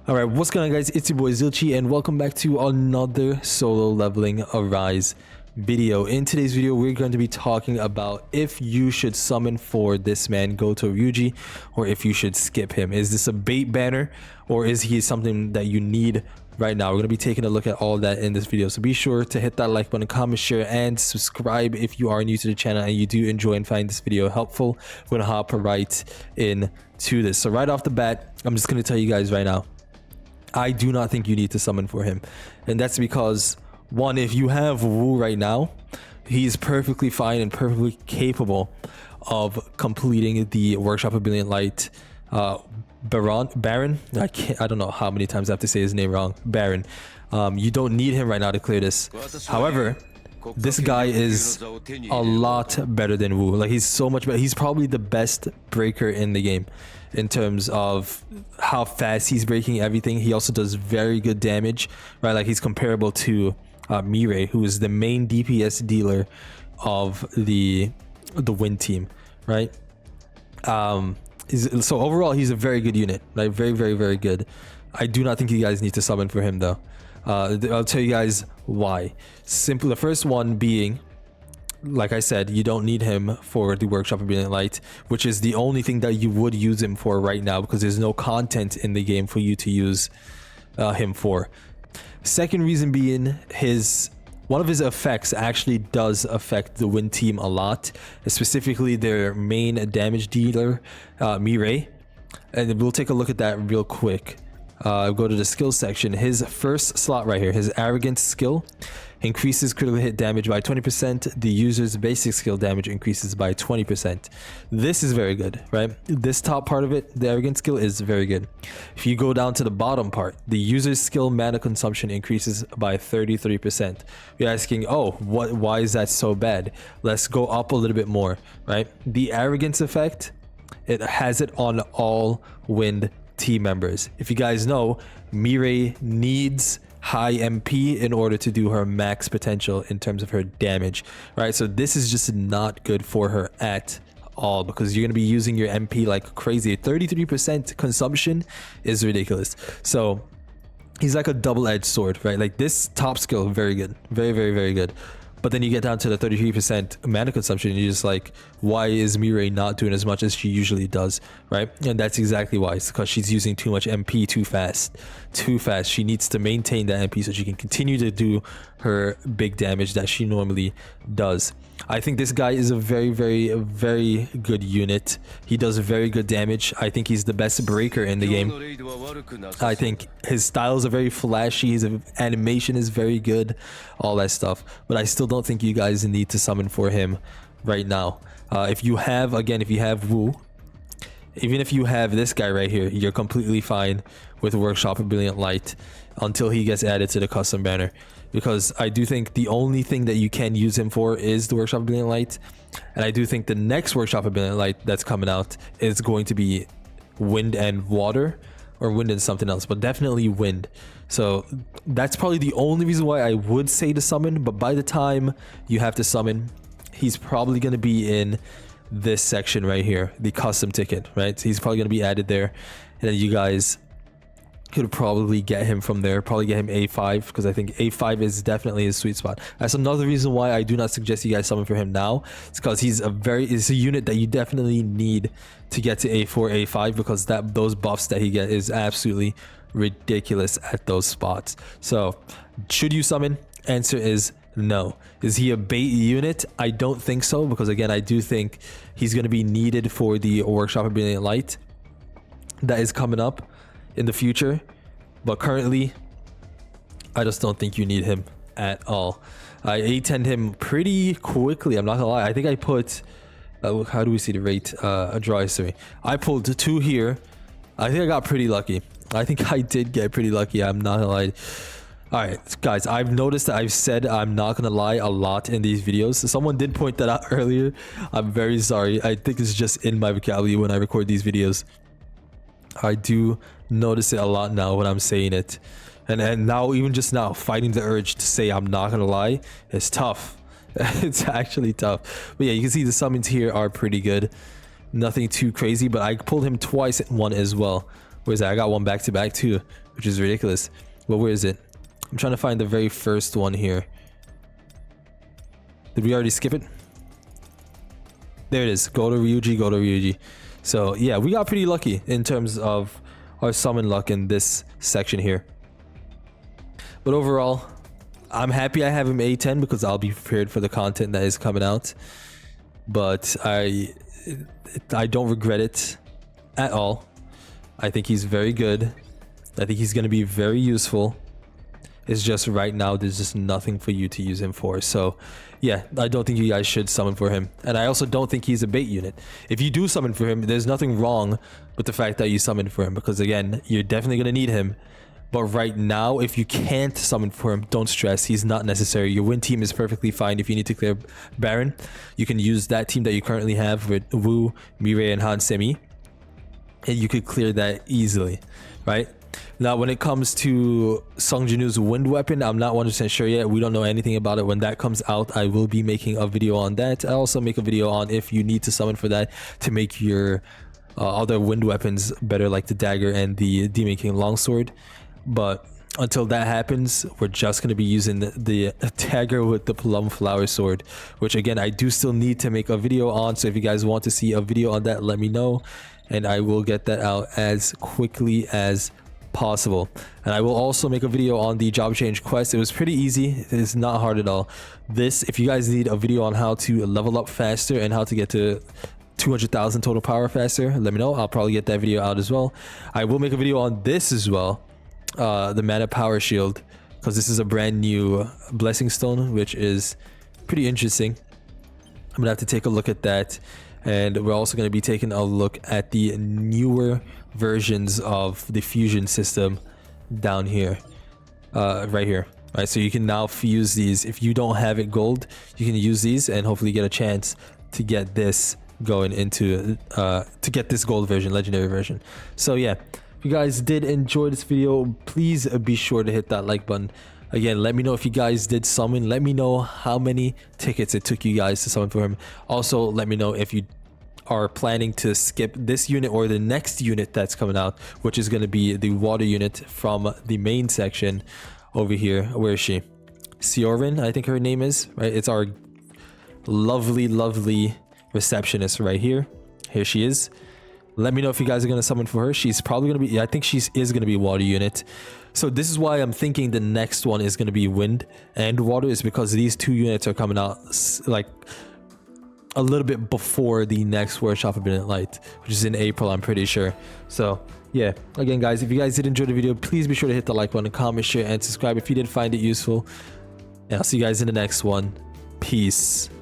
Alright, what's going on guys, it's your boy Zilchi and welcome back to another solo leveling Arise video. In today's video we're going to be talking about if you should summon for this man Goto Ryuji or if you should skip him. Is this a bait banner or is he something that you need right now? We're going to be taking a look at all that in this video, so be sure to hit that like button, comment, share, and subscribe if you are new to the channel and you do enjoy and find this video helpful. We're going to hop right into this. So right off the bat, I'm just going to tell you guys right now, I do not think you need to summon for him, and that's because one, if you have Wu right now, he's perfectly fine and perfectly capable of completing the Workshop of Brilliant Light. Baron, I don't know how many times I have to say his name wrong. Baron, you don't need him right now to clear this. However, this guy is a lot better than Wu. Like, he's so much better. He's probably the best breaker in the game in terms of how fast he's breaking everything. He also does very good damage, right? Like, he's comparable to Mirai, who is the main DPS dealer of the Wind team, right? So overall, he's a very good unit, like very good. I do not think you guys need to summon for him though. I'll tell you guys why. Simply, the first one being, like I said, you don't need him for the Workshop of Brilliant Light, which is the only thing that you would use him for right now because there's no content in the game for you to use him for. Second reason being, one of his effects actually does affect the Wind team a lot, specifically their main damage dealer, Mirai. And we'll take a look at that real quick. Go to the skill section. His first slot right here, his Arrogance skill, increases critical hit damage by 20%. The user's basic skill damage increases by 20%. This is very good, right? This top part of it, the Arrogance skill, is very good. If you go down to the bottom part, the user's skill mana consumption increases by 33%. You're asking, oh, why is that so bad? Let's go up a little bit more, right? The Arrogance effect, it has it on all Wind team members. If you guys know, Mirai needs high MP in order to do her max potential in terms of her damage, right? So this is just not good for her at all because you're going to be using your MP like crazy. 33% consumption is ridiculous. So he's like a double-edged sword, right? Like, this top skill, very good, very good. But then you get down to the 33% mana consumption and you're just like, why is Mirai not doing as much as she usually does, right? And that's exactly why. It's because she's using too much MP too fast. She needs to maintain that MP so she can continue to do her big damage that she normally does. I think this guy is a very good unit. He does very good damage. I think he's the best breaker in the game. I think his styles are very flashy, his animation is very good, all that stuff. But I still don't think you guys need to summon for him right now. If you have Wu, even if you have this guy right here, you're completely fine with Workshop of Brilliant Light until he gets added to the custom banner. Because I do think the only thing that you can use him for is the Workshop of Brilliant Light. And I do think the next Workshop of Brilliant Light that's coming out is going to be Wind and Water, or Wind and something else, but definitely Wind. So that's probably the only reason why I would say to summon, but by the time you have to summon, he's probably going to be in this section right here, the custom ticket, right? So he's probably going to be added there, and then you guys could probably get him from there, probably get him A5, because I think A5 is definitely his sweet spot. That's another reason why I do not suggest you guys summon for him now. It's because he's a unit that you definitely need to get to A4, A5, because those buffs that he gets is absolutely ridiculous at those spots. So should you summon? Answer is no. Is he a bait unit? I don't think so, because again, I do think he's going to be needed for the Workshop of Brilliant Light that is coming up in the future, but currently I just don't think you need him at all. I A10'd him pretty quickly, I'm not gonna lie. I think I put how do we see the rate? A draw history. I pulled 2 here. I think I got pretty lucky. I think I did get pretty lucky, I'm not gonna lie. Alright guys, I've noticed that I've said I'm not gonna lie a lot in these videos. Someone did point that out earlier. I'm very sorry. I think it's just in my vocabulary when I record these videos. I do notice it a lot now when I'm saying it, and now, even just now, fighting the urge to say I'm not gonna lie is tough. It's actually tough. But yeah, you can see the summons here are pretty good, nothing too crazy, but I pulled him twice in one as well. Where's that? I got one back to back too. which is ridiculous. Well, where is it? I'm trying to find the very first one here. Did we already skip it? There it is. Goto Ryuji, Goto Ryuji. So yeah, we got pretty lucky in terms of our summon luck in this section here. But overall, I'm happy I have him A10 because I'll be prepared for the content that is coming out. But I don't regret it at all. I think he's very good. I think he's going to be very useful. It's just right now there's just nothing for you to use him for. So yeah, I don't think you guys should summon for him. And I also don't think he's a bait unit. If you do summon for him, there's nothing wrong with the fact that you summon for him, because again, you're definitely going to need him. But right now, if you can't summon for him, don't stress. He's not necessary. Your win team is perfectly fine. If you need to clear Baron, you can use that team that you currently have with Wu, Mireille, and Han Semi, and you could clear that easily, right? Now, when it comes to Sung Jinu's wind weapon, I'm not 100% sure yet. We don't know anything about it. When that comes out, I will be making a video on that. I'll also make a video on if you need to summon for that to make your other wind weapons better, like the dagger and the Demon King longsword. But until that happens, we're just going to be using the dagger with the plum flower sword, which again, I do still need to make a video on. So if you guys want to see a video on that, let me know, and I will get that out as quickly as possible. And I will also make a video on the job change quest. It was pretty easy. It is not hard at all. This, if you guys need a video on how to level up faster and how to get to 200,000 total power faster, let me know. I'll probably get that video out as well. I will make a video on this as well, the mana power shield, because this is a brand new blessing stone, which is pretty interesting. I'm gonna have to take a look at that. And we're also going to be taking a look at the newer versions of the fusion system down here, right here. Right, so you can now fuse these. If you don't have it gold, you can use these and hopefully get a chance to get this going into to get this gold version, legendary version. So yeah, if you guys did enjoy this video, please be sure to hit that like button. Again, let me know if you guys did summon. Let me know how many tickets it took you guys to summon for him. Also, let me know if you are planning to skip this unit or the next unit that's coming out, which is going to be the water unit from the main section over here. Where is she? Siorin, I think her name is, right? It's our lovely receptionist right here. Here she is. Let me know if you guys are going to summon for her. She's probably going to be, yeah, I think she is going to be water unit. So this is why I'm thinking the next one is going to be wind and water, is because these two units are coming out like a little bit before the next Workshop of Midnight Light, which is in April, I'm pretty sure. So yeah, again guys, if you guys did enjoy the video, please be sure to hit the like button, comment, share, and subscribe if you did find it useful. And I'll see you guys in the next one. Peace.